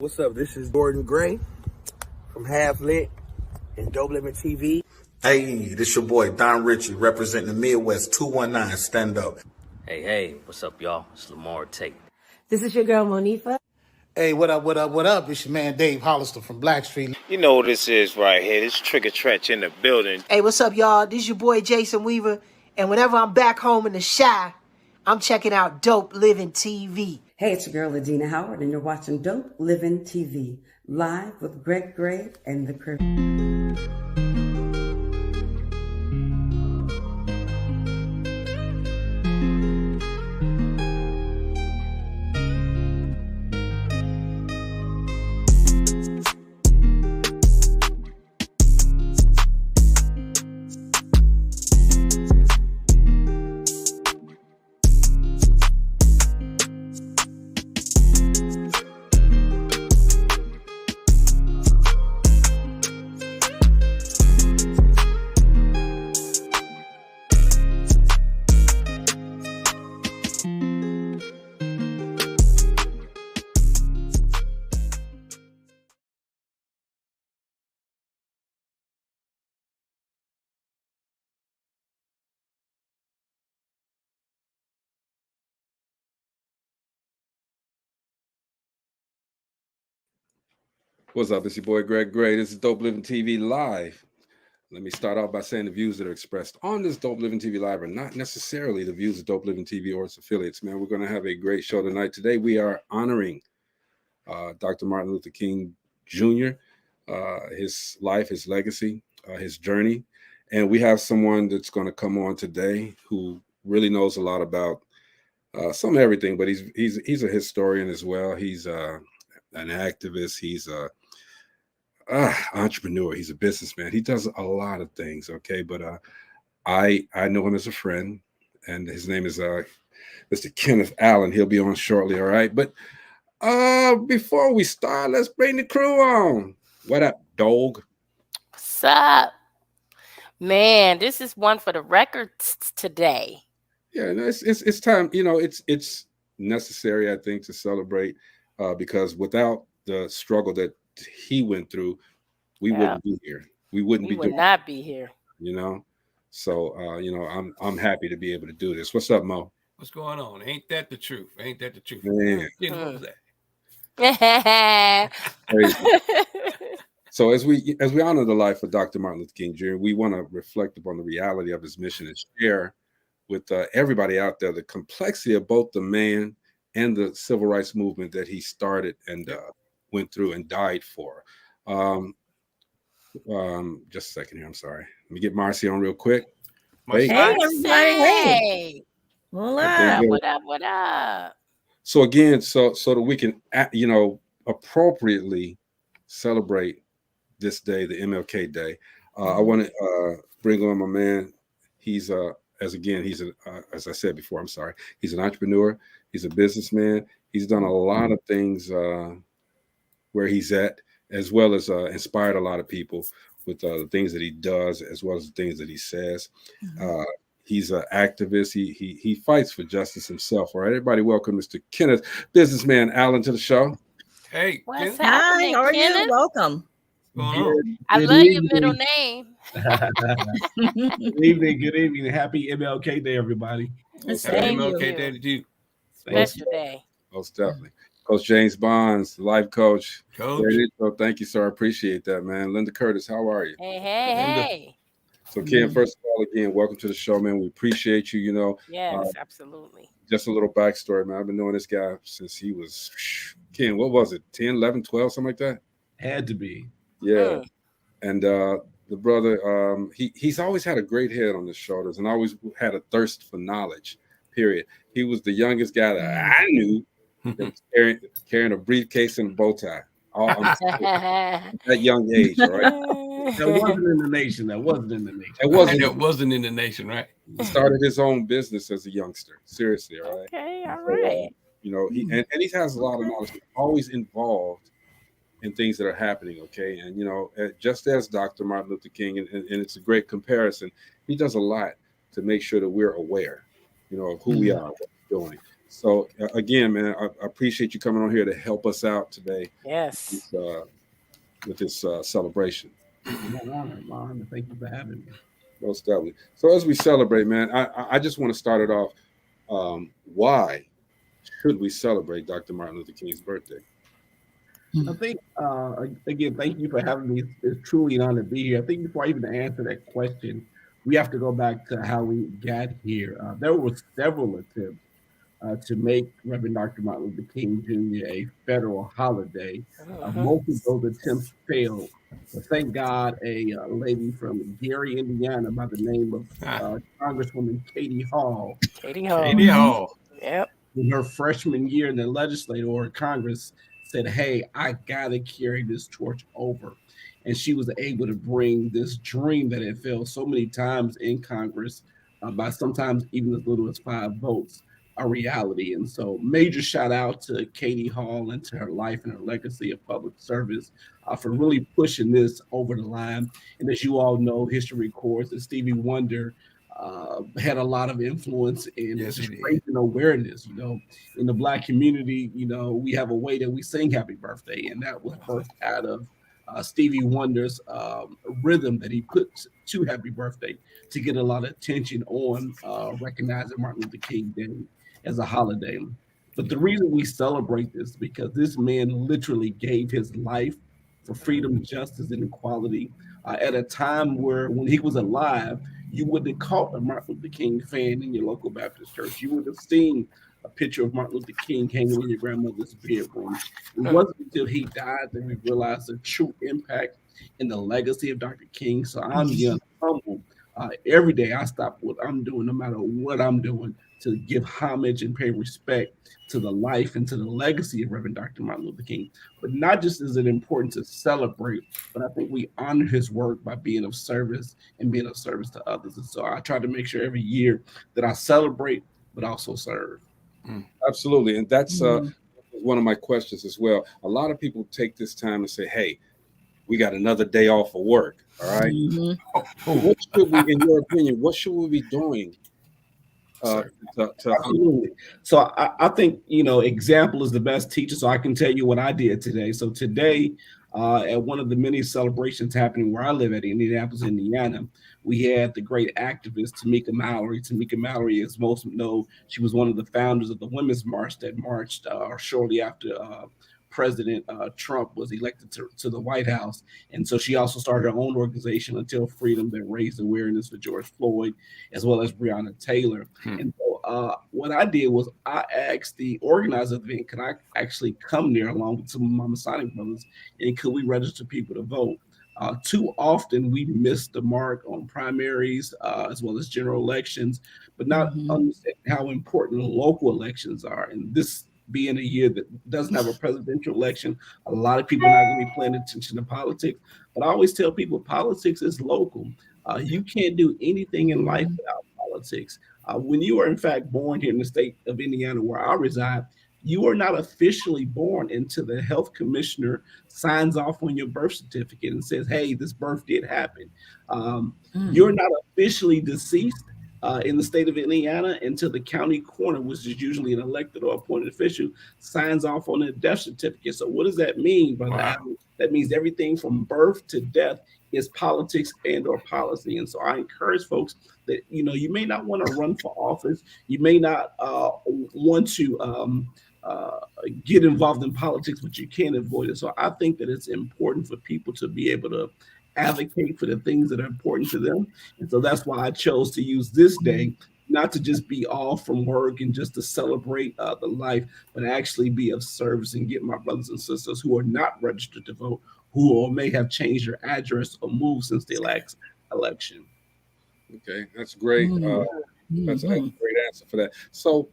What's up? This is Gordon Gray from Half Lit and DopelivenTV. Hey, this your boy Don Ritchie representing the Midwest 219. Stand up. Hey, what's up, y'all? It's Lamar Tate. This is your girl, Monifa. Hey, what up? It's your man Dave Hollister from Blackstreet. You know what this is right here. This Trigger Trench in the building. Hey, what's up, y'all? This is your boy Jason Weaver. And whenever I'm back home in the Chi, I'm checking out Dope Living TV. Hey, it's your girl, Adina Howard, and you're watching Dope Living TV, live with Greg Gray and the crew. What's up? It's your boy Greg Gray. This is Dope Living TV Live. Let me start off by saying the views that are expressed on this Dope Living TV Live are not necessarily the views of Dope Living TV or its affiliates, man. We're going to have a great show tonight. Today we are honoring Dr. Martin Luther King Jr., his life, his legacy, his journey. And we have someone that's going to come on today who really knows a lot about some everything, but he's a historian as well. He's an activist. He's a entrepreneur. He's a businessman. He does a lot of things. Okay, but I know him as a friend, and his name is Mr. Kenneth Allen. He'll be on shortly. All right, but before we start, let's bring the crew on. What up, dog? What's up, man? This is one for the records today. Yeah, no, it's time. You know, it's necessary, I think, to celebrate because without the struggle that he went through, we wouldn't be here. We would not be here. You know, so I'm happy to be able to do this. What's up, Mo? What's going on? Ain't that the truth? Man. What was that? So as we honor the life of Dr. Martin Luther King Jr., we want to reflect upon the reality of his mission and share with everybody out there the complexity of both the man and the civil rights movement that he started and went through and died for. Just a second here. I'm sorry. Let me get Marcy on real quick. Hey, everybody. Hey. What up? So again, so that we can, appropriately celebrate this day, the MLK Day. I want to bring on my man. He's as I said before, I'm sorry. He's an entrepreneur. He's a businessman. He's done a lot of things where he's at, as well as inspired a lot of people with the things that he does, as well as the things that he says. He's an activist. He fights for justice himself. All right, everybody, welcome Mr. Kenneth, businessman Allen, to the show. Hey, what's happening, how are Kenneth? you? Welcome. I love your middle name. Good evening. Happy MLK Day, everybody. Happy MLK Day to you. Special day. Most definitely. Coach James Bonds, life coach. Coach. Thank you, sir. I appreciate that, man. Linda Curtis, how are you? Hey. So, Ken, first of all, again, welcome to the show, man. We appreciate you, Yes, absolutely. Just a little backstory, man. I've been knowing this guy since he was, Ken, what was it, 10, 11, 12, something like that? Had to be. Yeah. And the brother, he's always had a great head on his shoulders and always had a thirst for knowledge, period. He was the youngest guy that I knew that was carrying a briefcase and a bow tie. At that young age, right? That wasn't in the nation. It wasn't in the nation, right? He started his own business as a youngster. Seriously, all right? Okay, all right. He has a lot of knowledge. He's always involved in things that are happening, okay? And, just as Dr. Martin Luther King, and it's a great comparison, he does a lot to make sure that we're aware, of who we are, what we're doing. So again, man, I appreciate you coming on here to help us out today. Yes. With this celebration. My honor. Thank you for having me. Most definitely. So as we celebrate, man, I just want to start it off. Why should we celebrate Dr. Martin Luther King's birthday? I think, again, thank you for having me. It's truly an honor to be here. I think before I even answer that question, we have to go back to how we got here. There were several attempts to make Reverend Dr. Martin Luther King Jr. a federal holiday. Most of those attempts failed. But thank God a lady from Gary, Indiana by the name of Congresswoman Katie Hall. Katie Hall. Katie Hall. Yep. In her freshman year in the legislature or Congress said, hey, I got to carry this torch over. And she was able to bring this dream that had failed so many times in Congress by sometimes even as little as 5 votes, a reality. And so major shout out to Katie Hall and to her life and her legacy of public service for really pushing this over the line. And as you all know, history records that Stevie Wonder had a lot of influence in raising awareness. In the Black community, we have a way that we sing happy birthday, and that was birthed out of Stevie Wonder's rhythm that he put to happy birthday to get a lot of attention on recognizing Martin Luther King Day as a holiday. But the reason we celebrate this is because this man literally gave his life for freedom, justice, and equality at a time where, when he was alive, you wouldn't have caught a Martin Luther King fan in your local Baptist church. You would have seen a picture of Martin Luther King hanging in your grandmother's bedroom. It wasn't until he died that we realized the true impact and the legacy of Dr. King. So I'm young, humble. Every day I stop what I'm doing, no matter what I'm doing, to give homage and pay respect to the life and to the legacy of Reverend Dr. Martin Luther King. But not just is it important to celebrate, but I think we honor his work by being of service and being of service to others. And so I try to make sure every year that I celebrate, but also serve. Absolutely. And that's one of my questions as well. A lot of people take this time and say, hey, we got another day off of work. All right. What should we, in your opinion, what should we be doing? Absolutely. So I think, example is the best teacher. So I can tell you what I did today. So today, at one of the many celebrations happening where I live at Indianapolis, Indiana, we had the great activist Tamika Mallory. Tamika Mallory, as most know, she was one of the founders of the Women's March that marched shortly after President Trump was elected to the White House. And so she also started her own organization, Until Freedom, that raised awareness for George Floyd, as well as Breonna Taylor. And so what I did was I asked the organizer of the event, can I actually come there along with some of my Masonic brothers, and could we register people to vote? Too often we miss the mark on primaries as well as general elections, but not understanding how important local elections are. And this being a year that doesn't have a presidential election, a lot of people are not going to be paying attention to politics. But I always tell people politics is local. You can't do anything in life without politics. When you are in fact born here in the state of Indiana, where I reside, you are not officially born until the health commissioner signs off on your birth certificate and says, hey, this birth did happen. You're not officially deceased in the state of Indiana until the county coroner, which is usually an elected or appointed official, signs off on a death certificate. So what does that mean, Brother Allen? That means everything from birth to death is politics and or policy. And so I encourage folks that, you may not want to run for office. You may not want to get involved in politics, but you can't avoid it. So I think that it's important for people to be able to advocate for the things that are important to them. And so that's why I chose to use this day, not to just be off from work and just to celebrate the life, but actually be of service and get my brothers and sisters who are not registered to vote, who may have changed their address or moved since the election. Okay, that's great. That's a great answer for that. So,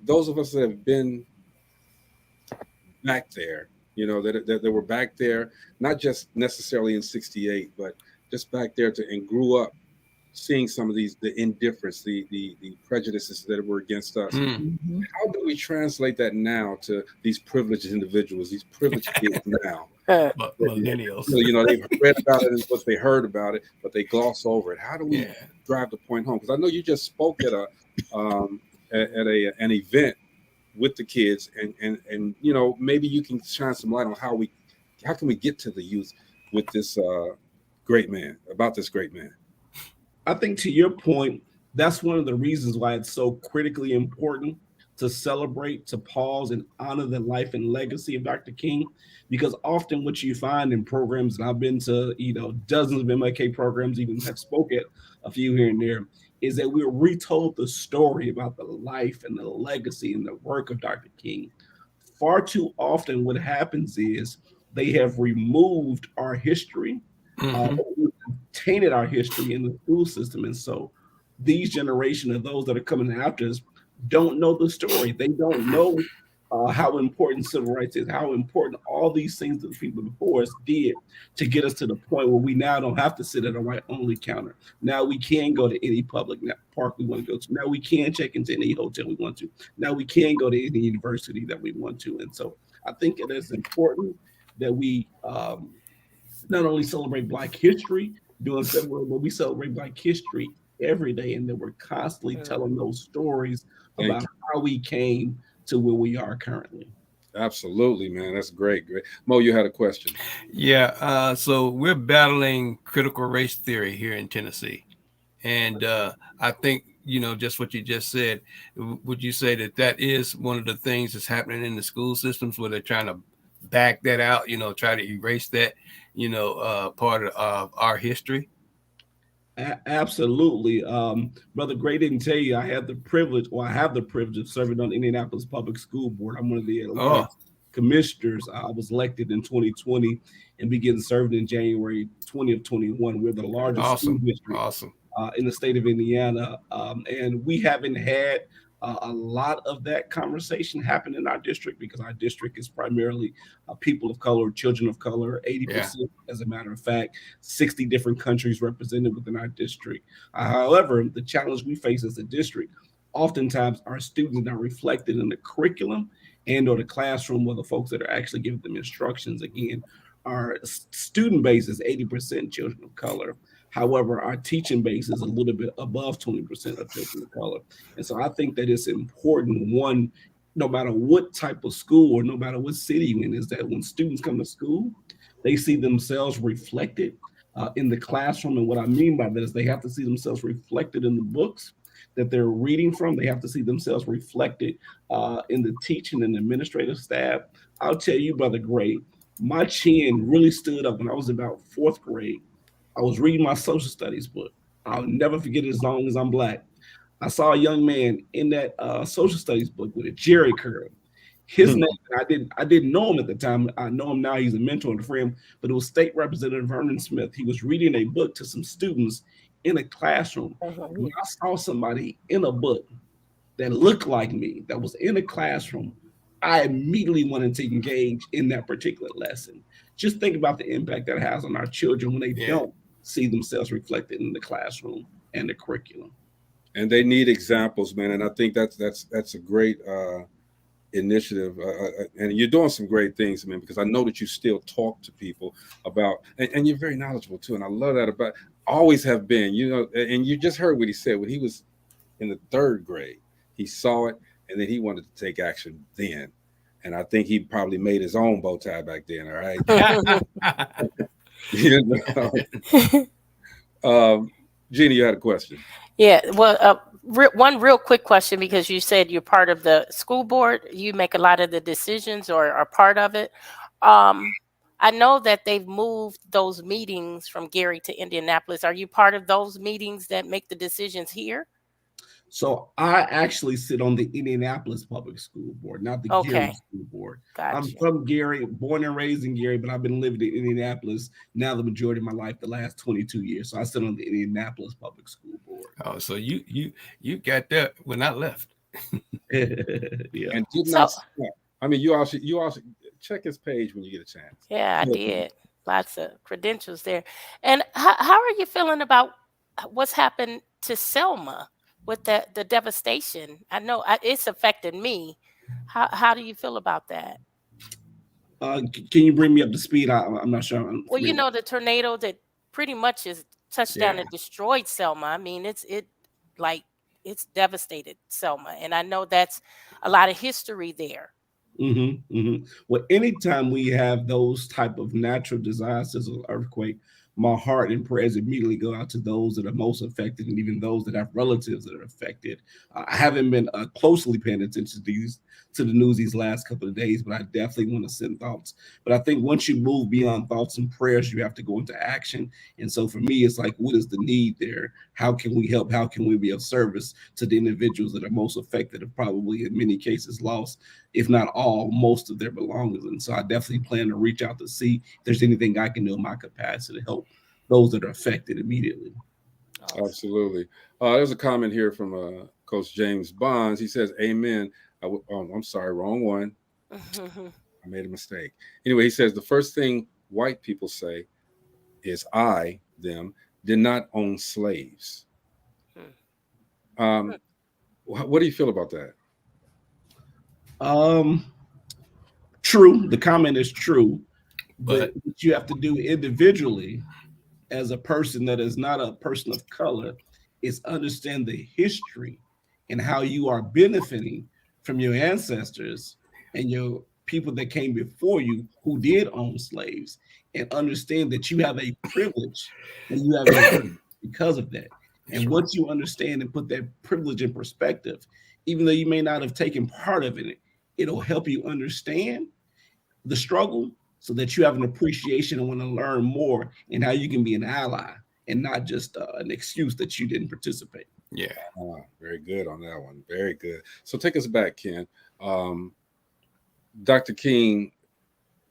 those of us that have been back there, that were back there, not just necessarily in 68, but just back there and grew up seeing some of the indifference, the prejudices that were against us. How do we translate that now to these privileged individuals, these privileged kids now? Millennials. They've read about it and what they heard about it, but they gloss over it. How do we drive the point home? Because I know you just spoke at at an event with the kids, and you know, maybe you can shine some light on how can we get to the youth with this great man, about this great man. I think to your point, that's one of the reasons why it's so critically important to celebrate, to pause and honor the life and legacy of Dr. King, because often what you find in programs, and I've been to, you know, dozens of MLK programs, even have spoke at a few here and there, is that we're retold the story about the life and the legacy and the work of Dr. King. Far too often what happens is they have removed our history, tainted our history in the school system. And so these generation of those that are coming after us don't know the story. They don't know how important civil rights is, how important all these things that the people before us did to get us to the point where we now don't have to sit at a white-only counter. Now we can go to any public park we want to go to. Now we can check into any hotel we want to. Now we can go to any university that we want to. And so I think it is important that we not only celebrate Black history during February, but we celebrate Black history every day, and that we're constantly telling those stories about how we came to where we are currently. Absolutely, man. That's great. Mo, you had a question. Yeah. So we're battling critical race theory here in Tennessee. And I think, you know, just what you just said, would you say that that is one of the things that's happening in the school systems where they're trying to back that out, you know, try to erase that, you know, part of our history? Absolutely. Brother Gray didn't tell you I have the privilege of serving on the Indianapolis Public School Board. I'm one of the commissioners. I was elected in 2020 and began serving in January 2021. We're the largest school district in the state of Indiana. And we haven't had a lot of that conversation happen in our district because our district is primarily people of color, children of color, 80%, as a matter of fact, 60 different countries represented within our district. However, the challenge we face as a district, oftentimes our students are reflected in the curriculum and or the classroom where the folks that are actually giving them instructions. Again, our student base is 80% children of color. However, our teaching base is a little bit above 20% of children of color. And so I think that it's important, one, no matter what type of school or no matter what city you're in, is that when students come to school, they see themselves reflected in the classroom. And what I mean by that is they have to see themselves reflected in the books that they're reading from. They have to see themselves reflected in the teaching and administrative staff. I'll tell you, Brother Gray, my chin really stood up when I was about 4th grade. I was reading my social studies book. I'll never forget it as long as I'm Black. I saw a young man in that social studies book with a Jerry curl. His name, I didn't know him at the time. I know him now. He's a mentor and a friend, but it was State Representative Vernon Smith. He was reading a book to some students in a classroom. When I saw somebody in a book that looked like me, that was in a classroom, I immediately wanted to engage in that particular lesson. Just think about the impact that has on our children when they don't see themselves reflected in the classroom and the curriculum. And they need examples, man. And I think that's a great initiative. And you're doing some great things, man, because I know that you still talk to people about, and you're very knowledgeable too. And I love that about, always have been, you know, and you just heard what he said when he was in the 3rd grade. He saw it and then he wanted to take action then. And I think he probably made his own bow tie back then. All right. You know? Jeannie, you had a question. Yeah. Well, one real quick question, because you said you're part of the school board. You make a lot of the decisions or are part of it. I know that they've moved those meetings from Gary to Indianapolis. Are you part of those meetings that make the decisions here? So I actually sit on the Indianapolis Public School Board, not the Gary School Board. Gotcha. I'm from Gary, born and raised in Gary, but I've been living in Indianapolis now the majority of my life, the last 22 years. So I sit on the Indianapolis Public School Board. Oh, so you got that when I left. Yeah. And did not. I mean, you also check his page when you get a chance. Yeah, I did. Lots of credentials there. And how are you feeling about what's happened to Selma with the devastation? I know it's affected me. How do you feel about that? Can you bring me up to speed? I'm not sure. Well, you know, the tornado that pretty much is touched down and destroyed Selma. I mean, it it's devastated Selma, and I know that's a lot of history there. Well, anytime we have those type of natural disasters or earthquake, my heart and prayers immediately go out to those that are most affected, and even those that have relatives that are affected. I haven't been closely paying attention to the news these last couple of days, but I definitely want to send thoughts. But I think once you move beyond thoughts and prayers, you have to go into action. And so for me, it's like, what is the need there? How can we help? How can we be of service to the individuals that are most affected, and probably in many cases lost, if not all, most of their belongings? And so I definitely plan to reach out to see if there's anything I can do in my capacity to help those that are affected immediately. Absolutely. There's a comment here from Coach James Bonds. He says, "Amen." I'm sorry, wrong one. I made a mistake. Anyway, he says the first thing white people say is I, them, did not own slaves. What do you feel about that? True. The comment is true, but what you have to do individually as a person that is not a person of color is understand the history and how you are benefiting from your ancestors and your people that came before you who did own slaves, and understand that you have a privilege and you have a because of that. And once you understand and put that privilege in perspective, even though you may not have taken part of it, it'll help you understand the struggle so that you have an appreciation and want to learn more and how you can be an ally and not just an excuse that you didn't participate. Yeah. Very good on that one. Very good. So take us back, Ken. Dr. King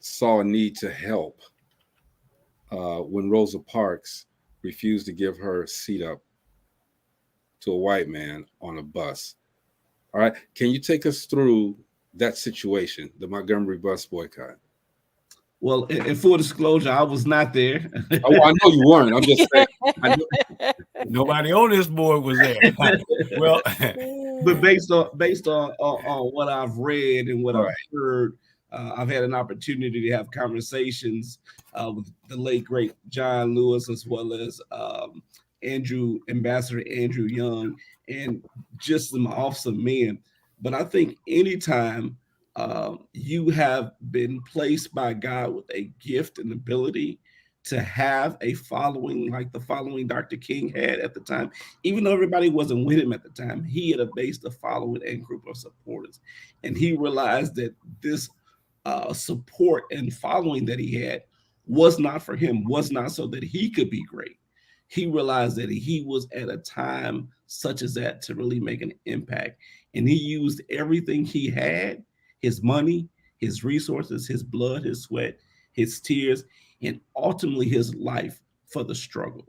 saw a need to help when Rosa Parks refused to give her seat up to a white man on a bus. All right. Can you take us through that situation, the Montgomery bus boycott? Well, in full disclosure, I was not there. Oh, I know you weren't. I'm just saying. Nobody on this board was there. Well, but based on what I've read and what I've heard, I've had an opportunity to have conversations with the late great John Lewis, as well as Ambassador Andrew Young, and just some awesome men. But I think anytime you have been placed by God with a gift and ability to have a following like the following Dr. King had at the time, even though everybody wasn't with him at the time, he had a base of following and group of supporters. And he realized that this support and following that he had was not for him, was not so that he could be great. He realized that he was at a time such as that to really make an impact. And he used everything he had, his money, his resources, his blood, his sweat, his tears, and ultimately his life for the struggle.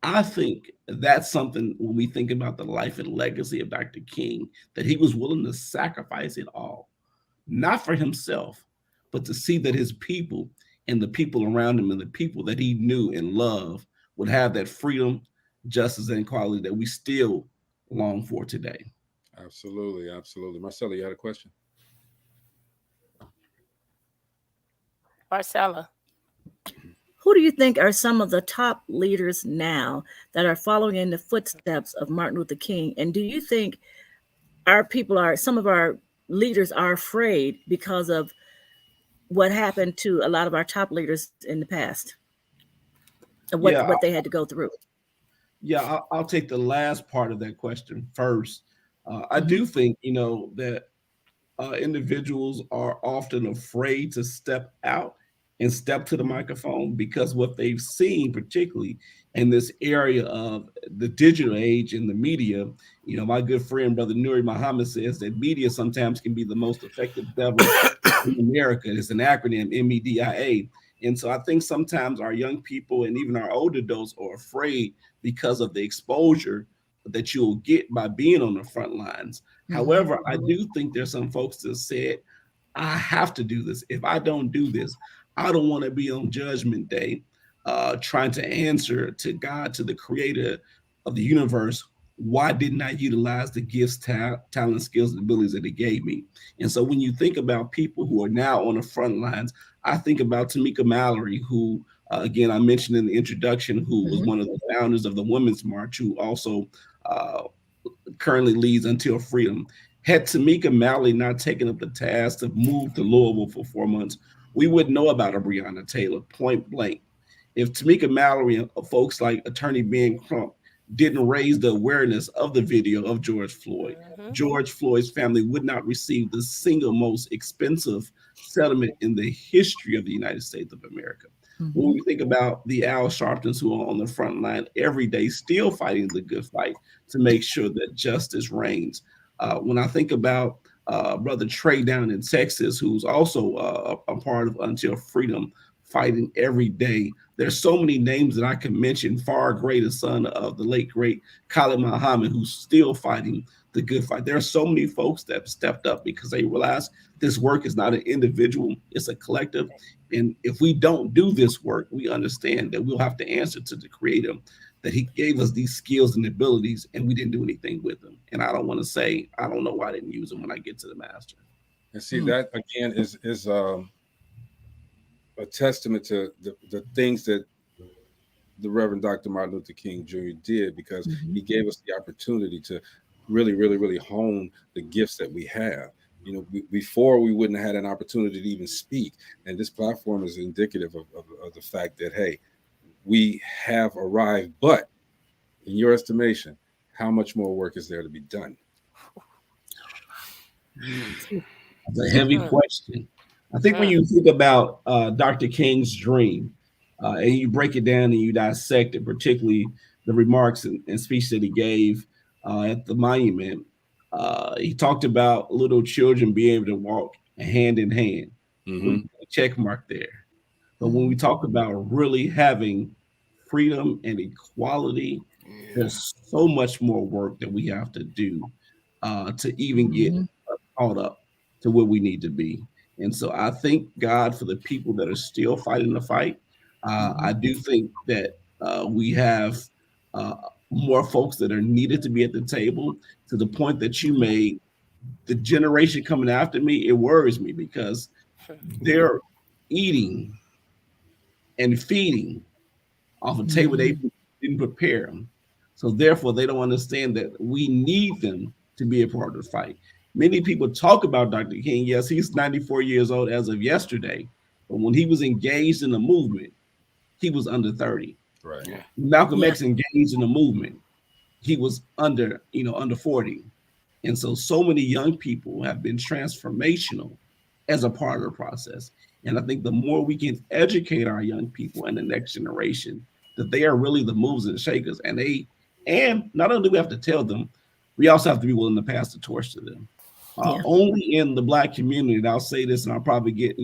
I think that's something when we think about the life and legacy of Dr. King, that he was willing to sacrifice it all, not for himself, but to see that his people and the people around him and the people that he knew and loved would have that freedom, justice, and equality that we still long for today. Absolutely, absolutely. Marcella, you had a question? Marcella. Who do you think are some of the top leaders now that are following in the footsteps of Martin Luther King? And do you think some of our leaders are afraid because of what happened to a lot of our top leaders in the past? And what they had to go through? Yeah, I'll take the last part of that question first. I do think, that individuals are often afraid to step out and step to the microphone because what they've seen, particularly in this area of the digital age and the media, my good friend, Brother Nuri Muhammad, says that media sometimes can be the most effective devil in America. It's an acronym, MEDIA. And so I think sometimes our young people and even our older adults are afraid because of the exposure that you'll get by being on the front lines. However, I do think there's some folks that said, I have to do this. If I don't do this, I don't want to be on Judgment Day trying to answer to God, to the creator of the universe. Why didn't I utilize the gifts, talent, skills, and abilities that he gave me? And so when you think about people who are now on the front lines, I think about Tamika Mallory, who, again, I mentioned in the introduction, who was one of the founders of the Women's March, who also currently leads Until Freedom. Had Tamika Mallory not taken up the task to move to Louisville for 4 months, we wouldn't know about a Breonna Taylor, point blank. If Tamika Mallory and folks like Attorney Ben Crump didn't raise the awareness of the video of George Floyd, George Floyd's family would not receive the single most expensive settlement in the history of the United States of America. When we think about the Al Sharptons who are on the front line every day, still fighting the good fight to make sure that justice reigns. When I think about Brother Trey down in Texas, who's also a part of Until Freedom, fighting every day. There's so many names that I can mention, far greater son of the late, great Khalid Muhammad, who's still fighting the good fight. There are so many folks that have stepped up because they realize this work is not an individual, it's a collective. And if we don't do this work, we understand that we'll have to answer to the Creator that He gave us these skills and abilities and we didn't do anything with them. And I don't want to say, I don't know why I didn't use them when I get to the Master. And see, that again is a testament to the things that the Reverend Dr. Martin Luther King Jr. did, because he gave us the opportunity to really hone the gifts that we have. You know, before we wouldn't have had an opportunity to even speak. And this platform is indicative of the fact that, hey, we have arrived. But in your estimation, how much more work is there to be done? It's a heavy question. I think when you think about Dr. King's dream, and you break it down and you dissect it, particularly the remarks and speech that he gave at the monument, he talked about little children being able to walk hand in hand. A check mark there. But when we talk about really having freedom and equality, there's so much more work that we have to do to even get caught up to where we need to be. And so I thank God for the people that are still fighting the fight. I do think that we have more folks that are needed to be at the table. To the point that you made, the generation coming after me, it worries me because they're eating and feeding off a table they didn't prepare them. So therefore, they don't understand that we need them to be a part of the fight. Many people talk about Dr. King. Yes, he's 94 years old as of yesterday. But when he was engaged in the movement, he was under 30. Right. Yeah. Malcolm X engaged in the movement, he was under 40. And so many young people have been transformational as a part of the process. And I think the more we can educate our young people and the next generation that they are really the movers and shakers, and not only do we have to tell them, we also have to be willing to pass the torch to them. Only in the Black community, and I'll say this, and I'll probably get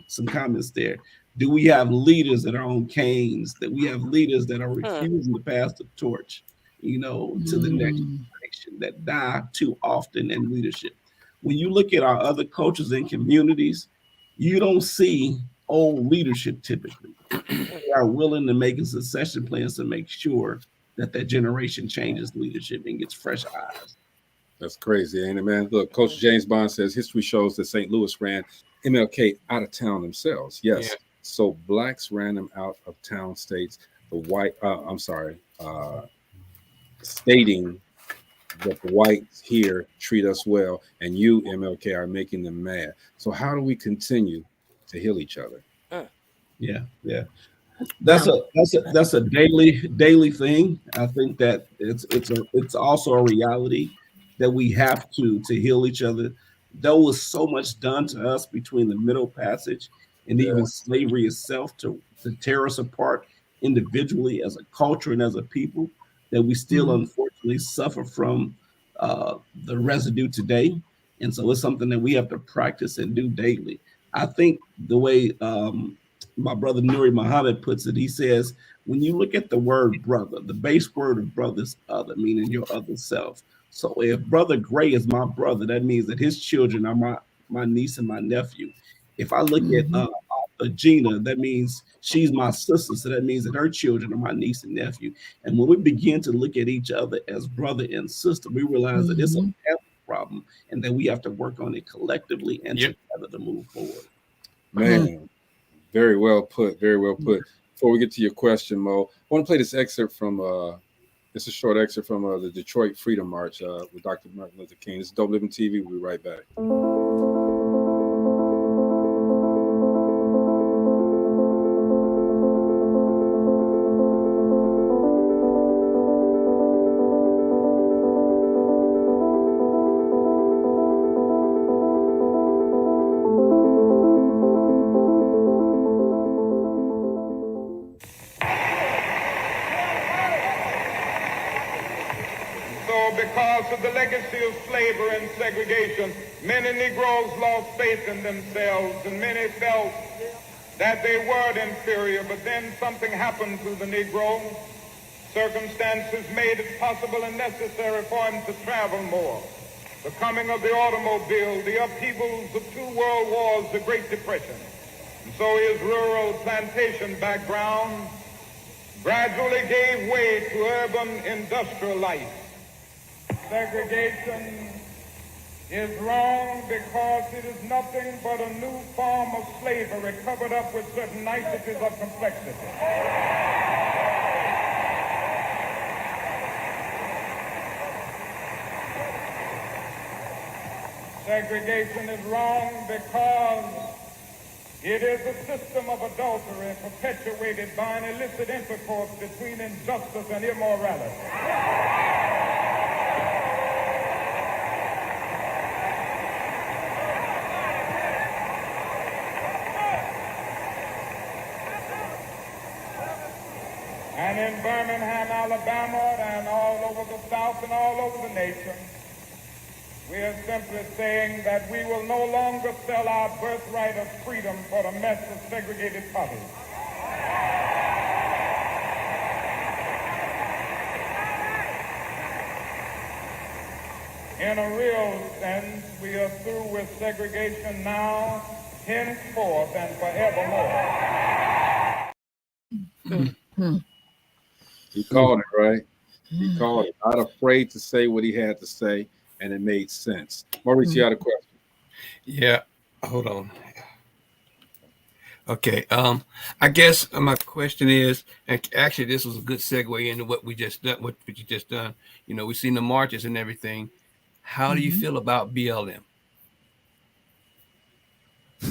some comments there. Do we have leaders that are on canes? That we have leaders that are refusing to pass the torch, to the next generation, that die too often in leadership. When you look at our other cultures and communities, you don't see old leadership typically. They are willing to make succession plans to make sure that generation changes leadership and gets fresh eyes. That's crazy, ain't it, man? Look, Coach James Bond says history shows that St. Louis ran MLK out of town themselves. Yes. Yeah. So blacks ran them out of town states. Stating that the whites here treat us well, and you, MLK, are making them mad. So how do we continue to heal each other? Yeah. That's a daily thing. I think that it's also a reality that we have to heal each other. There was so much done to us between the Middle Passage and even slavery itself to tear us apart individually as a culture and as a people, that we still unfortunately suffer from the residue today. And so it's something that we have to practice and do daily. I think the way my brother Nuri Muhammad puts it, he says, when you look at the word brother, the base word of brother is other, meaning your other self. So if Brother Gray is my brother, that means that his children are my niece and my nephew. If I look at Gina, that means she's my sister. So that means that her children are my niece and nephew. And when we begin to look at each other as brother and sister, we realize that it's a problem and that we have to work on it collectively and together to move forward. Man, very well put. Very well put. Before we get to your question, Mo, I want to play this excerpt from It's a short excerpt from the Detroit Freedom March with Dr. Martin Luther King. This is Dope Living TV. We'll be right back. Because of the legacy of slavery and segregation, many Negroes lost faith in themselves, and many felt that they were inferior. But then something happened to the Negro. Circumstances made it possible and necessary for him to travel more. The coming of the automobile, the upheavals of 2 world wars, the Great Depression. And so his rural plantation background gradually gave way to urban industrial life. Segregation is wrong because it is nothing but a new form of slavery covered up with certain niceties of complexity. Segregation is wrong because it is a system of adultery perpetuated by an illicit intercourse between injustice and immorality. And in Birmingham, Alabama, and all over the South and all over the nation, we are simply saying that we will no longer sell our birthright of freedom for the mess of segregated poverty. In a real sense, we are through with segregation now, henceforth, and forevermore. He called it, right? He called it. Not afraid to say what he had to say, and it made sense. Maurice, you had a question? Yeah, hold on. Okay, I guess my question is, and actually this was a good segue into what we just done, what you just done. You know, we've seen the marches and everything. How do you feel about BLM?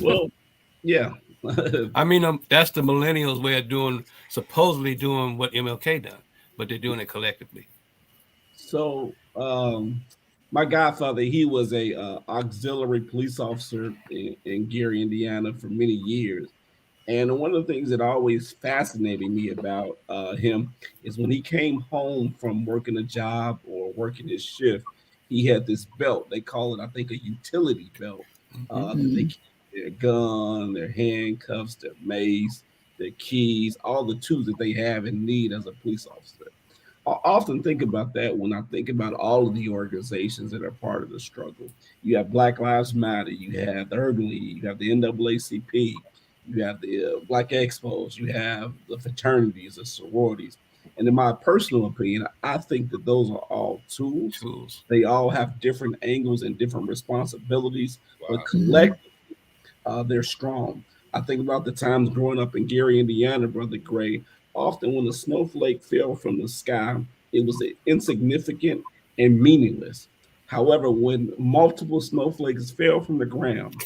Well, yeah. I mean, that's the millennials' way of doing, supposedly doing what MLK done, but they're doing it collectively. So, my godfather, he was a auxiliary police officer in Gary, Indiana, for many years. And one of the things that always fascinated me about him is when he came home from working a job or working his shift, he had this belt. They call it, I think, a utility belt. That they keep their gun, their handcuffs, their mace, their keys, all the tools that they have and need as a police officer. I often think about that when I think about all of the organizations that are part of the struggle. You have Black Lives Matter, you have the Urban League, you have the NAACP, you have the Black Expos, you have the fraternities, the sororities. And in my personal opinion, I think that those are all tools. They all have different angles and different responsibilities, but collectively, they're strong. I think about the times growing up in Gary, Indiana, Brother Gray. Often when a snowflake fell from the sky, it was insignificant and meaningless. However, when multiple snowflakes fell from the ground,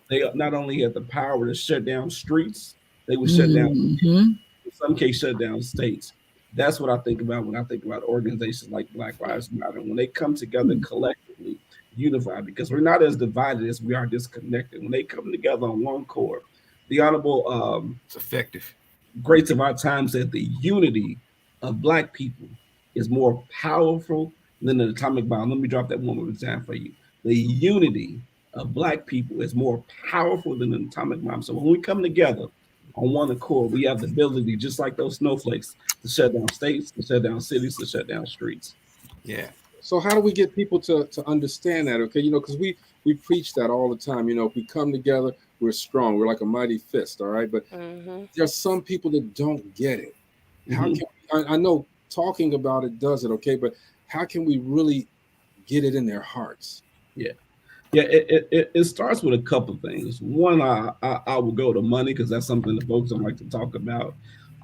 they not only had the power to shut down streets, they would shut down, in some cases, shut down states. That's what I think about when I think about organizations like Black Lives Matter. When they come together collectively, unified, because we're not as divided as we are disconnected. When they come together on one chord, the Honorable it's effective. Greats of our time said the unity of Black people is more powerful than an atomic bomb. Let me drop that one more time for you. The unity of Black people is more powerful than an atomic bomb. So when we come together on one accord, we have the ability, just like those snowflakes, to shut down states, to shut down cities, to shut down streets. Yeah. So how do we get people to understand that? Okay, you know, because we preach that all the time. You know, if we come together, we're strong. We're like a mighty fist. All right, but there's some people that don't get it. How can I know talking about it does it? Okay, but how can we really get it in their hearts? Yeah. It starts with a couple of things. One, I will go to money because that's something that folks don't like to talk about.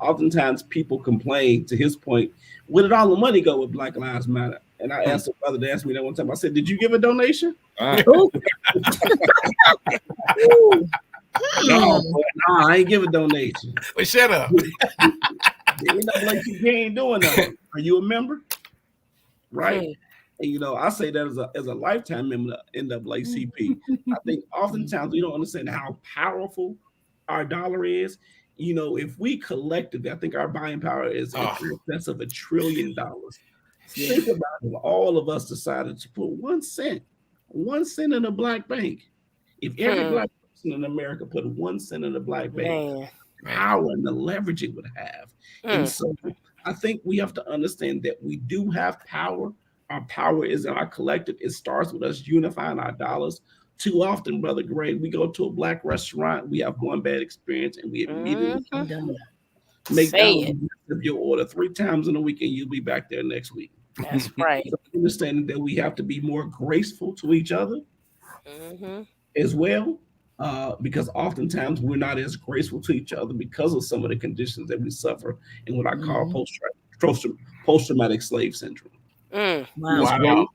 oftentimes people complain, to his point, where did all the money go with Black Lives Matter? And I asked a brother to ask me that one time. I said, did you give a donation? No, I ain't give a donation. Well, shut up. The NAACP ain't doing nothing. Are you a member? Right. And I say that as a lifetime member of NAACP. I think oftentimes we don't understand how powerful our dollar is. If we collectively, I think our buying power is in excess of $1 trillion. Think about it. All of us decided to put 1 cent in a black bank. If every black person in America put 1 cent in a black bank, power and the leverage it would have. And so I think we have to understand that we do have power. Our power is in our collective. It starts with us unifying our dollars. Too often, Brother Gray, we go to a black restaurant, we have one bad experience, and we immediately make your order 3 times in a week, and you'll be back there next week. That's right. So understanding that we have to be more graceful to each other as well, because oftentimes we're not as graceful to each other because of some of the conditions that we suffer in what I call post-traumatic slave syndrome. Wow.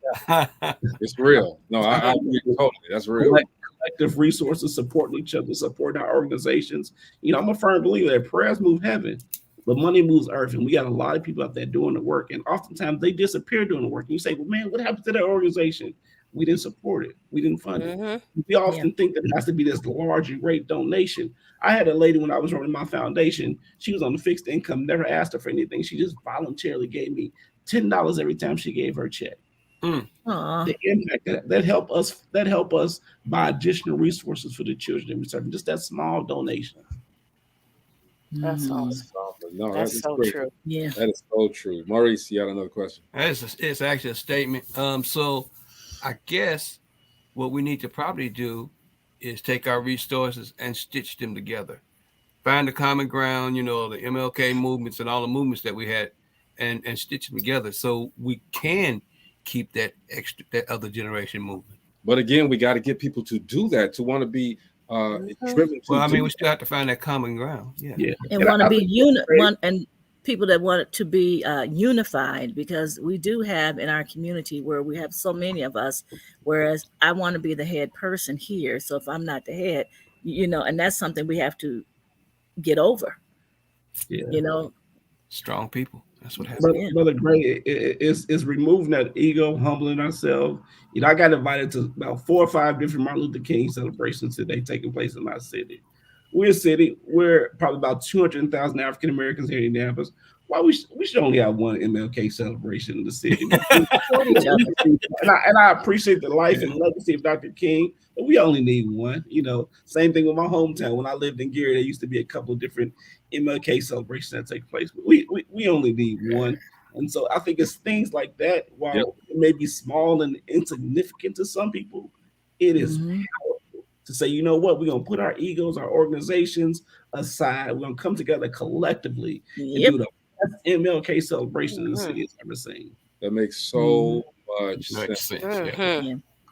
It's real. No, I agree totally. That's real. Collective resources, supporting each other, supporting our organizations. I'm a firm believer that prayers move heaven, but money moves earth. And we got a lot of people out there doing the work. And oftentimes they disappear doing the work. And you say, well, man, what happened to that organization? We didn't support it. We didn't fund it. We often think that it has to be this large and great donation. I had a lady when I was running my foundation. She was on the fixed income, never asked her for anything. She just voluntarily gave me $10 every time she gave her check. The impact that help us buy additional resources for the children that we serve. Just that small donation. That's awesome. No, that's so great. true. Yeah, that is so true. Maurice, you got another question? It's actually a statement. So I guess what we need to probably do is take our resources and stitch them together. Find the common ground, the MLK movements and all the movements that we had, and stitch them together so we can keep that other generation moving. But again, we got to get people to do that, to want to be driven. We still have to find that common ground. Yeah. And want to be and people that want it to be unified, because we do have in our community where we have so many of us, whereas I want to be the head person here. So if I'm not the head, and that's something we have to get over. Strong people. That's what happens. Brother Gray, is removing that ego, humbling ourselves. I got invited to about 4 or 5 different Martin Luther King celebrations today taking place in my city. We're probably about 200,000 African Americans here in Indianapolis. Why we should only have one MLK celebration in the city. and I appreciate the life and legacy of Dr. King, but we only need one. Same thing with my hometown. When I lived in Gary, there used to be a couple of different MLK celebrations that take place, but we only need one. And so I think it's things like that, while it may be small and insignificant to some people, it is powerful to say, you know what, we're going to put our egos, our organizations aside. We're going to come together collectively and do the best MLK celebration in the city has ever seen. That makes so much sense.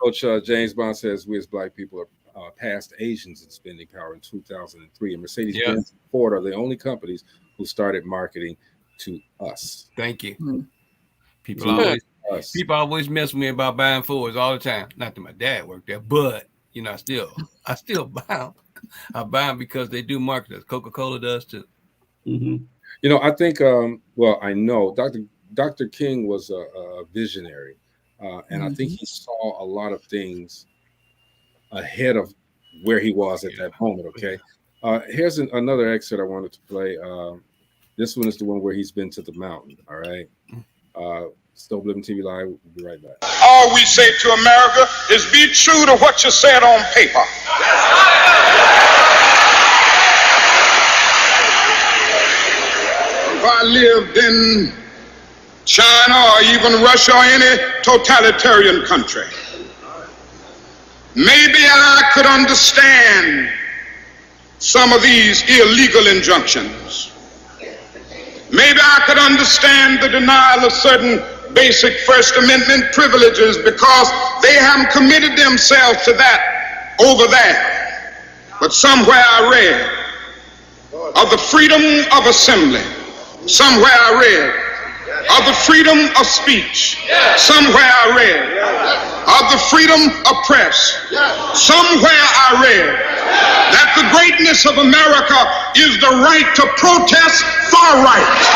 Coach James Bond says we as Black people are past Asians in spending power in 2003, and Mercedes-Benz and Ford are the only companies who started marketing to us. Thank you. People always mess with me about buying Fords all the time. Not that my dad worked there, but I still buy them. I buy them because they do market us. Coca-Cola does too. I think I know Dr. King was a visionary, and I think he saw a lot of things ahead of where he was at that moment. Okay, here's another excerpt I wanted to play. This one is the one where he's been to the mountain. All right. Dope Living TV Live. We'll be right back. All we say to America is be true to what you said on paper. If I lived in China or even Russia or any totalitarian country, maybe I could understand some of these illegal injunctions. Maybe I could understand the denial of certain basic First Amendment privileges because they haven't committed themselves to that over there. But somewhere I read of the freedom of assembly. Somewhere I read of the freedom of speech. Somewhere I read of the freedom of press. Somewhere I read that the greatness of America is the right to protest far right.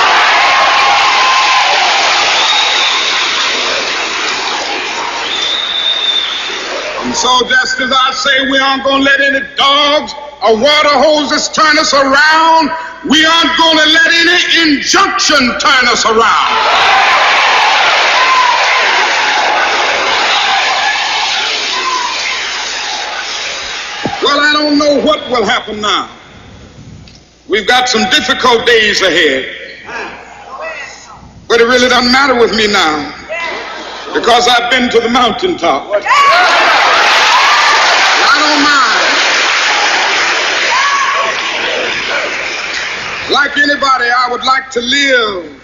And so just as I say we aren't going to let any dogs or water hoses turn us around, we aren't going to let any injunction turn us around. Well, I don't know what will happen now. We've got some difficult days ahead. But it really doesn't matter with me now, because I've been to the mountaintop. I don't mind. Like anybody, I would like to live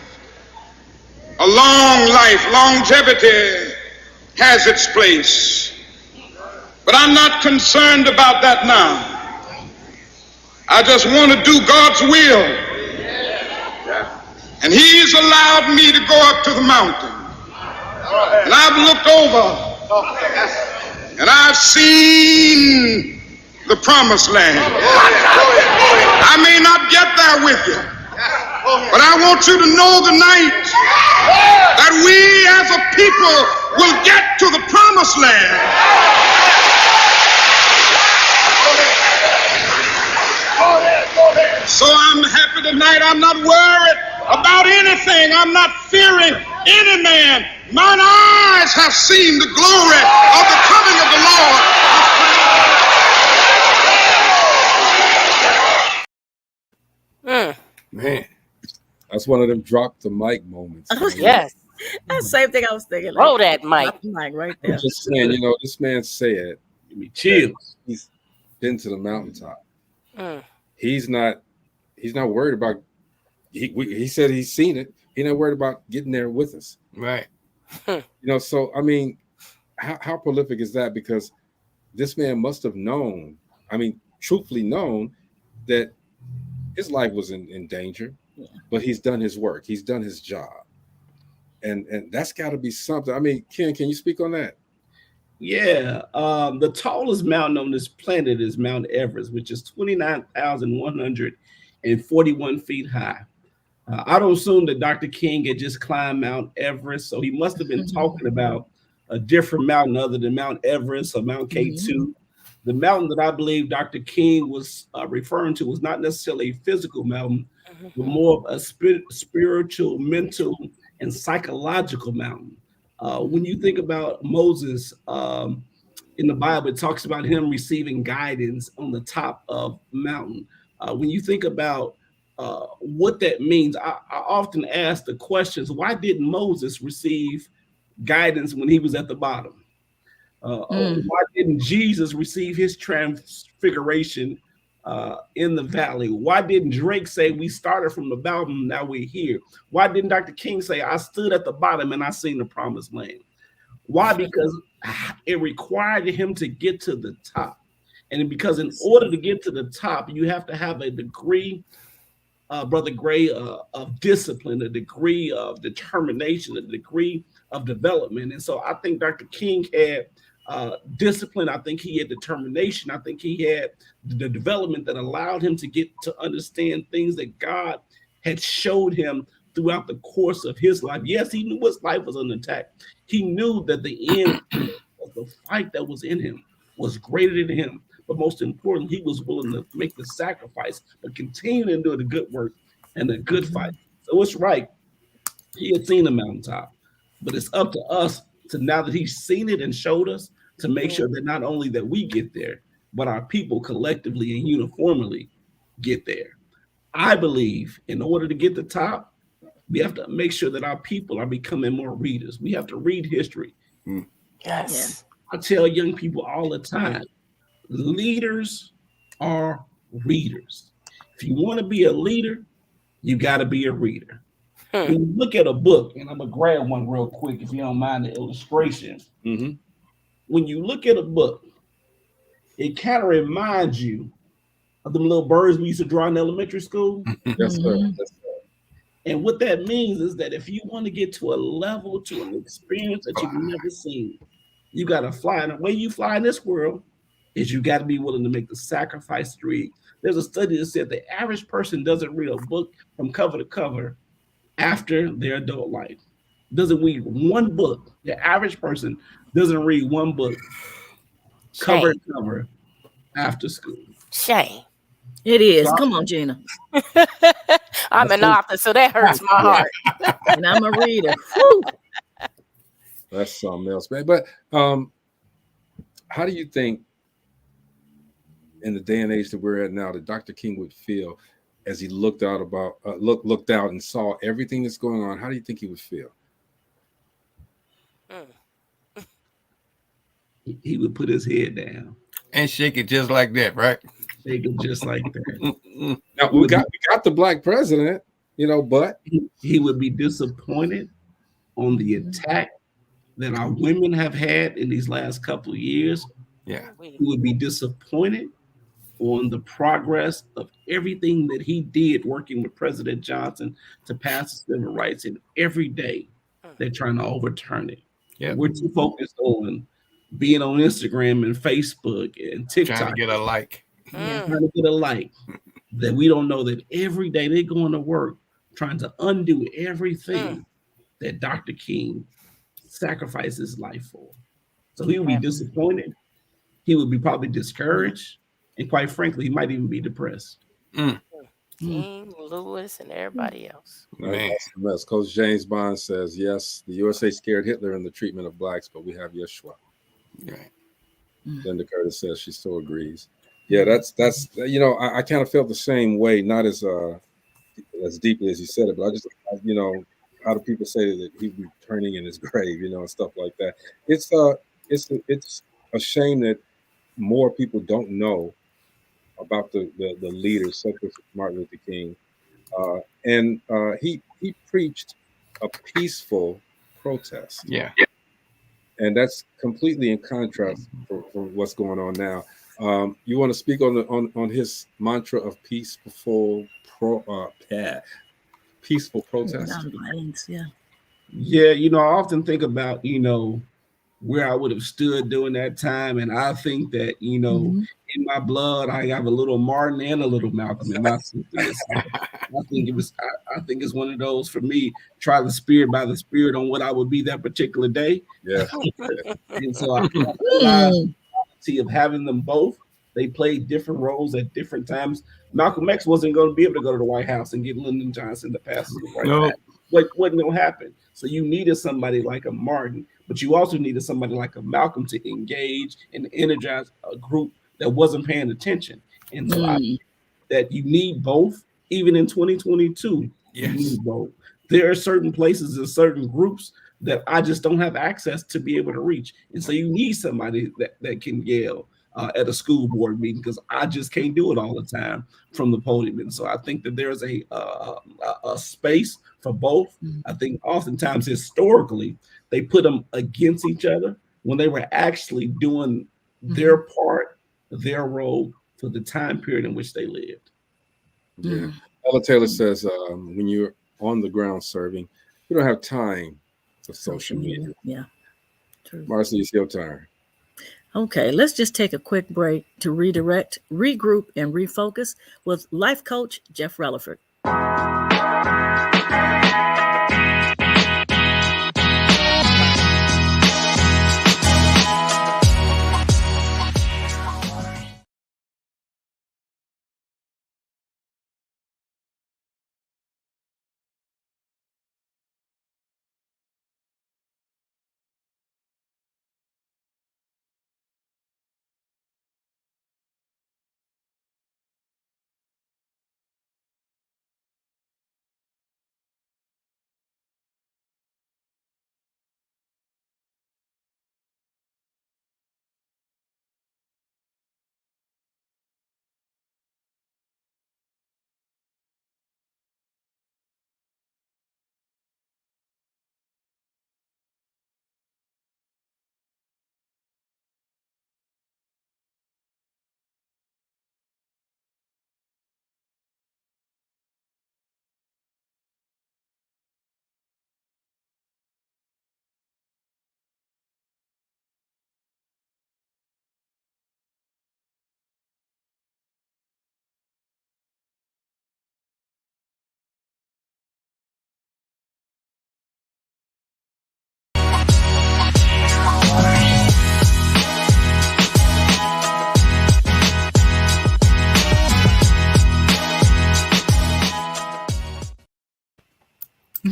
a long life. Longevity has its place. But I'm not concerned about that now. I just want to do God's will. And He's allowed me to go up to the mountain. And I've looked over and I've seen the promised land. I may not get there with you, but I want you to know tonight that we as a people will get to the promised land. So I'm happy tonight. I'm not worried about anything. I'm not fearing any man. Mine eyes have seen the glory of the coming of the Lord. Man, that's one of them drop the mic moments. Yes. That's the same thing I was thinking. Roll that mic. Drop the mic right there. I'm just saying, you know, this man said, give me chills. He's been to the mountaintop. He's not worried about. He said he's seen it. He's not worried about getting there with us. Right. You know, so I mean, how prolific is that? Because this man must have known. I mean, truthfully known that his life was in danger, but he's done his work. He's done his job, and that's got to be something. I mean, Ken, can you speak on that? Yeah, the tallest mountain on this planet is Mount Everest, which is 29,141 feet high. I don't assume that Dr. King had just climbed Mount Everest, so he must have been talking about a different mountain other than Mount Everest or Mount K2. The mountain that I believe Dr. King was referring to was not necessarily a physical mountain, but more of a spiritual, mental, and psychological mountain. When you think about Moses in the Bible, it talks about him receiving guidance on the top of the mountain. When you think about what that means, I often ask the questions, why didn't Moses receive guidance when he was at the bottom? Why didn't Jesus receive his transfiguration in the valley? Why didn't Drake say we started from the bottom, now we're here? Why didn't Dr. King say I stood at the bottom and I seen the promised land? Why? Because it required him to get to the top. And because in order to get to the top, you have to have a degree, Brother Gray, of discipline, a degree of determination, a degree of development. And so I think Dr. King had discipline. I think he had determination. I think he had the development that allowed him to get to understand things that God had showed him throughout the course of his life. Yes, he knew his life was under attack. He knew that the end of the fight that was in him was greater than him. But most importantly, he was willing to make the sacrifice, but continue to do the good work and the good fight. So it's right. He had seen the mountaintop, but it's up to us to, now that he's seen it and showed us, to make sure that not only that we get there, but our people collectively and uniformly get there. I believe in order to get to the top, we have to make sure that our people are becoming more readers. We have to read history. Yes. I tell young people all the time, leaders are readers. If you want to be a leader, you got to be a reader. When you look at a book, and I'm going to grab one real quick if you don't mind the illustration. When you look at a book, it kind of reminds you of them little birds we used to draw in elementary school? Yes, sir. Mhm. Yes, sir. And what that means is that if you want to get to a level, to an experience that you've never seen, you got to fly. And the way you fly in this world is you got to be willing to make the sacrifice to read. There's a study that said the average person doesn't read a book from cover to cover after their adult life. Doesn't read one book. The average person doesn't read one book cover Shame. to cover after school. Shame. It is. So Come on, Gina. I'm an author, so that hurts my Yeah. heart. And I'm a reader. Whew. That's something else, man. But how do you think, in the day and age that we're at now, that Dr. King would feel as he looked out looked out and saw everything that's going on? How do you think he would feel? he would put his head down And shake it just like that, right? shake it just like that. Now we got the black president, but he would be disappointed on the attack that our women have had in these last couple of years. Yeah. He would be disappointed on the progress of everything that he did working with President Johnson to pass the civil rights, and every day they're trying to overturn it. Yep. We're too focused on being on Instagram and Facebook and TikTok. Trying to get a like. Trying to get a like. That we don't know that every day they're going to work trying to undo everything that Dr. King sacrificed his life for. So he would be disappointed. He would be probably discouraged. And quite frankly, he might even be depressed. King, Lewis, and everybody else. That's the mess. Coach James Bond says, yes, the USA scared Hitler in the treatment of blacks, but we have Yeshua. Right. Linda Curtis says she so agrees. Yeah, that's I kind of felt the same way, not as deeply as you said it, but I just how do people say that he'd be turning in his grave, and stuff like that. It's a shame that more people don't know about the leaders such as Martin Luther King, and he preached a peaceful protest. Yeah. And that's completely in contrast for what's going on now. You want to speak on his mantra of peaceful protest? Nonviolence, yeah. Yeah, I often think about, where I would have stood during that time. And I think that, in my blood, I have a little Martin and a little Malcolm in my system. I think it's one of those for me, try the spirit by the spirit on what I would be that particular day. Yeah. And so I realized of having them both. They played different roles at different times. Malcolm X wasn't going to be able to go to the White House and get Lyndon Johnson to pass the right back. Wasn't going to happen. So you needed somebody like a Martin, but you also needed somebody like a Malcolm to engage and energize a group that wasn't paying attention. And so I think that you need both, even in 2022. Yes. You need both. There are certain places and certain groups that I just don't have access to be able to reach. And so you need somebody that can yell at a school board meeting, because I just can't do it all the time from the podium. And so I think that there's a space for both. I think oftentimes historically they put them against each other when they were actually doing their part, their role for the time period in which they lived. Yeah. Ella Taylor says, when you're on the ground serving, you don't have time for social media. Yeah. True. Marcy, it's your turn. Okay, let's just take a quick break to redirect, regroup, and refocus with life coach Jeff Relaford.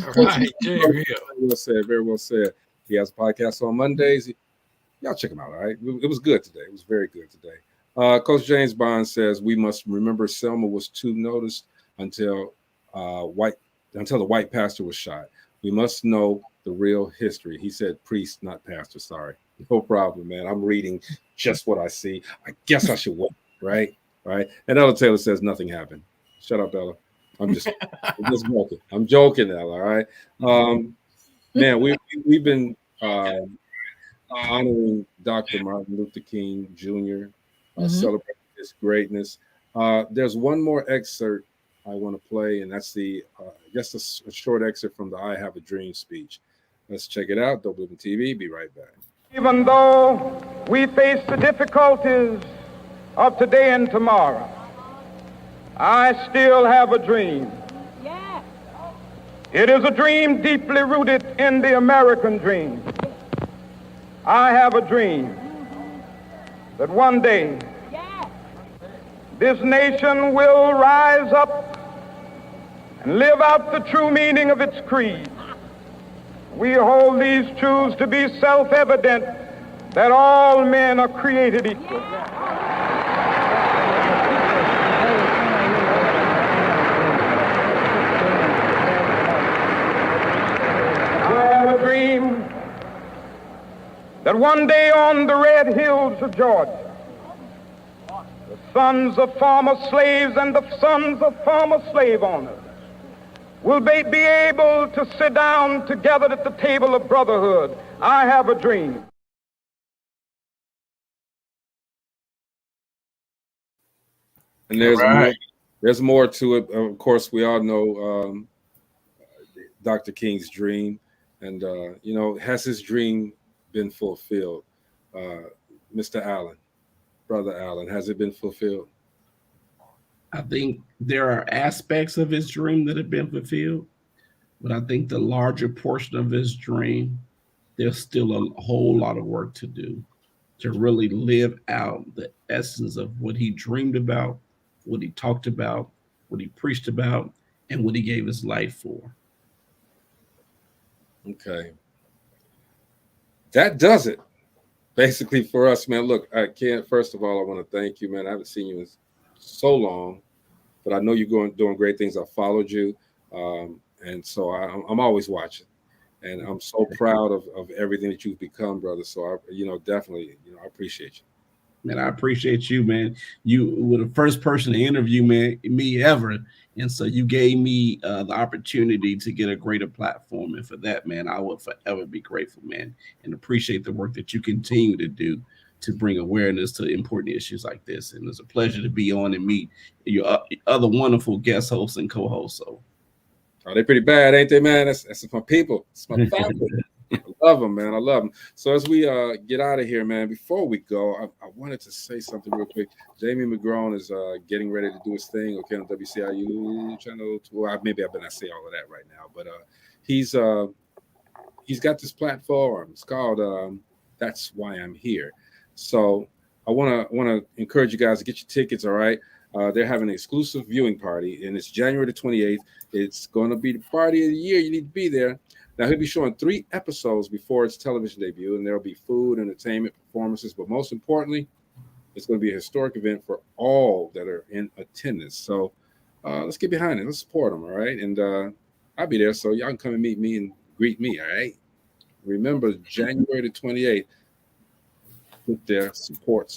All right, Very well said. Very well said. He has a podcast on Mondays. Y'all check him out. All right. It was good today. It was very good today. Coach James Bond says we must remember Selma was too noticed until the white pastor was shot. We must know the real history. He said priest, not pastor. Sorry. No problem, man. I'm reading just what I see. I guess I should wait, right? Right. And Ella Taylor says nothing happened. Shut up, Ella. I'm just joking. I'm joking, Ella. All right. Man, we've been honoring Dr. Martin Luther King Jr., celebrating his greatness. There's one more excerpt I want to play, and that's just a short excerpt from the I Have a Dream speech. Let's check it out. DopelivenTV. Be right back. Even though we face the difficulties of today and tomorrow, I still have a dream. Yeah. It is a dream deeply rooted in the American dream. I have a dream that one day this nation will rise up and live out the true meaning of its creed. We hold these truths to be self-evident, that all men are created equal. I have a dream that one day on the red hills of Georgia, the sons of former slaves and the sons of former slave owners will be able to sit down together at the table of brotherhood. I have a dream. And there's more to it. Of course, we all know Dr. King's dream, and has his dream been fulfilled? Mr. Allen, Brother Allen, has it been fulfilled? I think there are aspects of his dream that have been fulfilled, but I think the larger portion of his dream, there's still a whole lot of work to do to really live out the essence of what he dreamed about, what he talked about, what he preached about, and what he gave his life for. Okay. That does it. Basically for us, man. Look, first of all, I want to thank you, man. I haven't seen you in so long, but I know you're doing great things. I followed you, and so I'm always watching, and I'm so proud of everything that you've become, brother. So I, definitely, I appreciate you. Man, I appreciate you, man. You were the first person to interview me ever, and so you gave me the opportunity to get a greater platform, and for that, man, I will forever be grateful, man, and appreciate the work that you continue to do to bring awareness to important issues like this. And it's a pleasure to be on and meet your other wonderful guest hosts and co-hosts. So, they pretty bad, ain't they, man? That's my people. It's my family. I love them, man. I love them. So as we get out of here, man, before we go, I wanted to say something real quick. Jamie McGrone is getting ready to do his thing, okay, on WCIU channel. Well, maybe I better not say all of that right now, but he's got this platform. It's called That's Why I'm Here. So I want to encourage you guys to get your tickets. All right, they're having an exclusive viewing party, and it's January the 28th. It's going to be the party of the year. You need to be there. Now he'll be showing 3 episodes before its television debut, and there'll be food, entertainment, performances. But most importantly, it's going to be a historic event for all that are in attendance. So let's get behind it. Let's support them. All right, and I'll be there, so y'all can come and meet me and greet me. All right. Remember, January the 28th. Put there, support.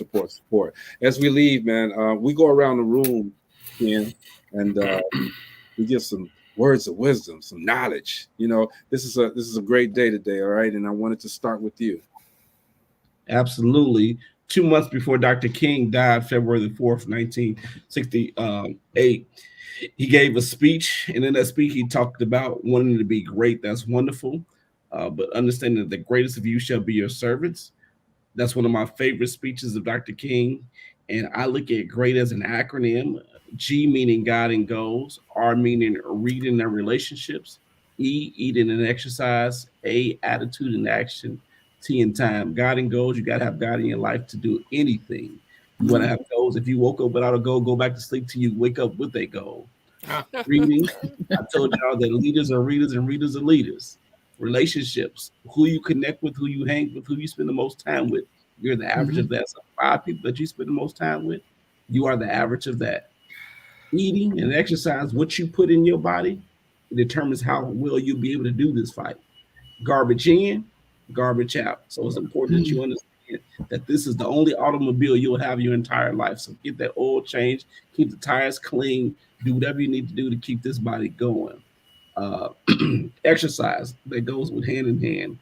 As we leave, man, we go around the room, Ken, and we give some words of wisdom, some knowledge. This is a great day today, all right? And I wanted to start with you. Absolutely. 2 months before Dr. King died, February the 4th, 1968, he gave a speech, and in that speech, he talked about wanting to be great. That's wonderful, but understanding that the greatest of you shall be your servants. That's one of my favorite speeches of Dr. King. And I look at GREAT as an acronym. G meaning guiding goals, R meaning reading and relationships, E, eating and exercise, A, attitude and action, T and time. Guiding goals, you got to have God in your life to do anything. You want to have goals. If you woke up without a goal, go back to sleep till you wake up with a goal. Reading. I told y'all that leaders are readers and readers are leaders. Relationships, who you connect with, who you hang with, who you spend the most time with. You're the average of that. So 5 people that you spend the most time with, you are the average of that. Eating and exercise, what you put in your body, it determines how well you'll be able to do this fight. Garbage in, garbage out. So it's important that you understand that this is the only automobile you'll have your entire life. So get that oil change, keep the tires clean, do whatever you need to do to keep this body going. Exercise that goes with hand in hand.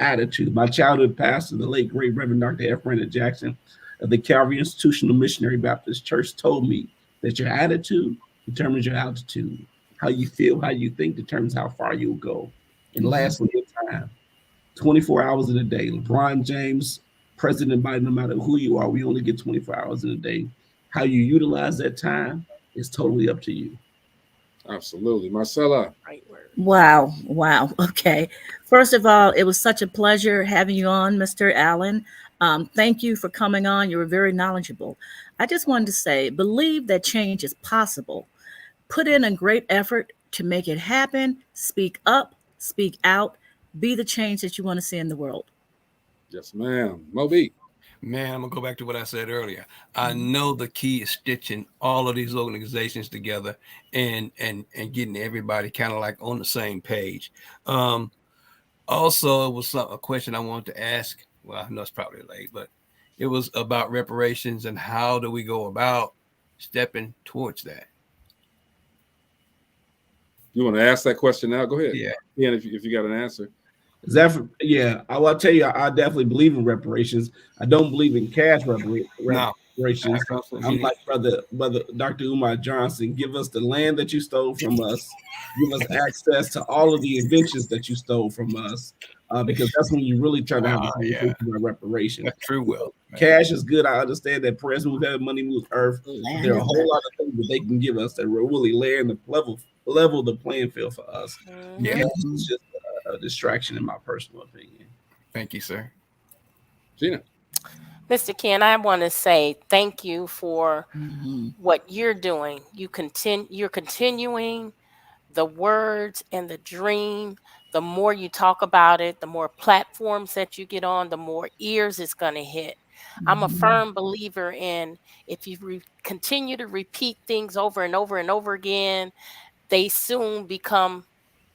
Attitude. My childhood pastor, the late great Reverend Dr. F. Brandon Jackson of the Calvary Institutional Missionary Baptist Church, told me that your attitude determines your altitude. How you feel, how you think determines how far you'll go. And lastly, your time. 24 hours in a day. LeBron James, President Biden, no matter who you are, we only get 24 hours in a day. How you utilize that time is totally up to you. Absolutely. Marcella. Wow. Okay. First of all, it was such a pleasure having you on, Mr. Allen. Thank you for coming on. You were very knowledgeable. I just wanted to say, believe that change is possible. Put in a great effort to make it happen. Speak up, speak out, be the change that you want to see in the world. Yes, ma'am. Moby. Man, I'm gonna go back to what I said earlier. I know the key is stitching all of these organizations together and getting everybody kind of like on the same page. Also, it was a question I wanted to ask. Well, I know it's probably late, but it was about reparations and how do we go about stepping towards that. You want to ask that question now? Go ahead. Yeah. Yeah, if you got an answer. Is that for, yeah, I will tell you, I definitely believe in reparations. I don't believe in cash reparations. I'm like brother Dr. Umar Johnson. Give us the land that you stole from us. Give us access to all of the inventions that you stole from us, because that's when you really try to have a conversation about reparations. That's true. Well, cash is good. I understand that prayers move heaven, money moves earth. There are a whole lot of things that they can give us that will really level the playing field for us. Yeah, cash is just a distraction in my personal opinion. Thank you, sir. Gina. Mr. Ken, I want to say thank you for what you're doing. You're continuing the words and the dream. The more you talk about it, the more platforms that you get on, the more ears it's going to hit. I'm a firm believer in if you continue to repeat things over and over and over again, they soon become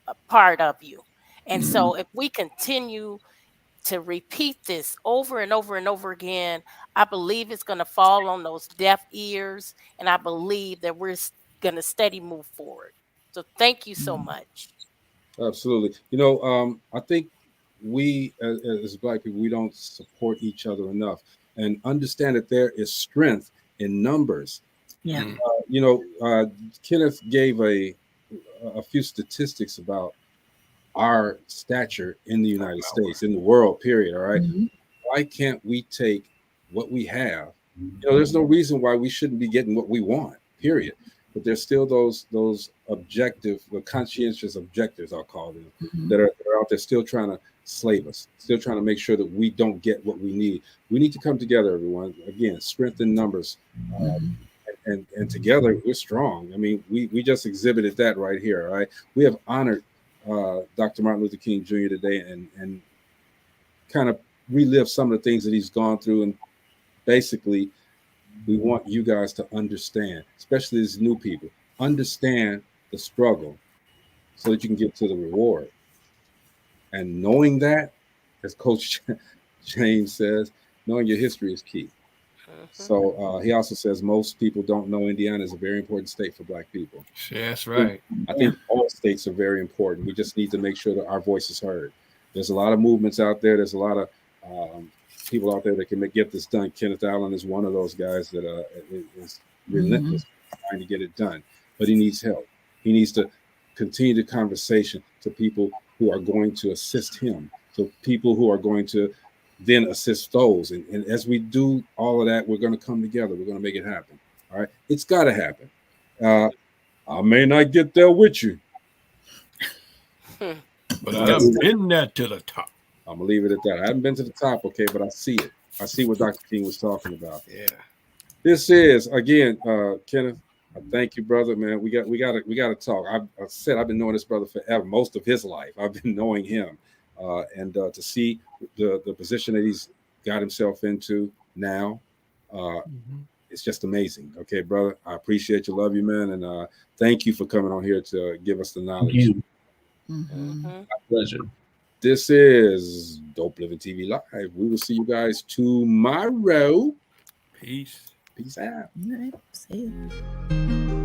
a part of you. And so if we continue to repeat this over and over and over again, I believe it's going to fall on those deaf ears. And I believe that we're going to steady move forward. So thank you so much. Absolutely. You know, I think we as Black people, we don't support each other enough and understand that there is strength in numbers. Yeah. You know, Kenneth gave a few statistics about our stature in the United States, in the world, period. All right. Why can't we take what we have? You know, there's no reason why we shouldn't be getting what we want, period. But there's still those objective, the conscientious objectors, I'll call them, that are out there still trying to slave us, still trying to make sure that we don't get what we need. We need to come together, everyone. Again, strength in numbers. And together we're strong. I mean, we just exhibited that right here. All right. We have honored Dr. Martin Luther King Jr. today and kind of relive some of the things that he's gone through. And basically, we want you guys to understand, especially as new people, understand the struggle so that you can get to the reward. And knowing that, as Coach James says, knowing your history is key. So he also says most people don't know Indiana is a very important state for Black people. Yeah, that's right. I think all states are very important. We just need to make sure that our voice is heard. There's a lot of movements out there. There's a lot of people out there that can get this done. Kenneth Allen is one of those guys that is relentless trying to get it done, but he needs help. He needs to continue the conversation to people who are going to assist him, to people who are going to then assist those. And as we do all of that, we're going to come together. We're going to make it happen. All right. It's got to happen. I may not get there with you, but I've been there to the top. I'm going to leave it at that. I haven't been to the top. Okay. But I see it. I see what Dr. King was talking about. Yeah. This is, again, Kenneth, Thank you, brother, man. We got to talk. I said I've been knowing this brother forever, most of his life. I've been knowing him, and to see the position that he's got himself into now, it's just amazing. Okay, brother, I appreciate you, love you, man, and thank you for coming on here to give us the knowledge. Thank you. Mhm. My pleasure. This is Dope Living TV Live. We will see you guys tomorrow. Peace. Peace out. All right. See you.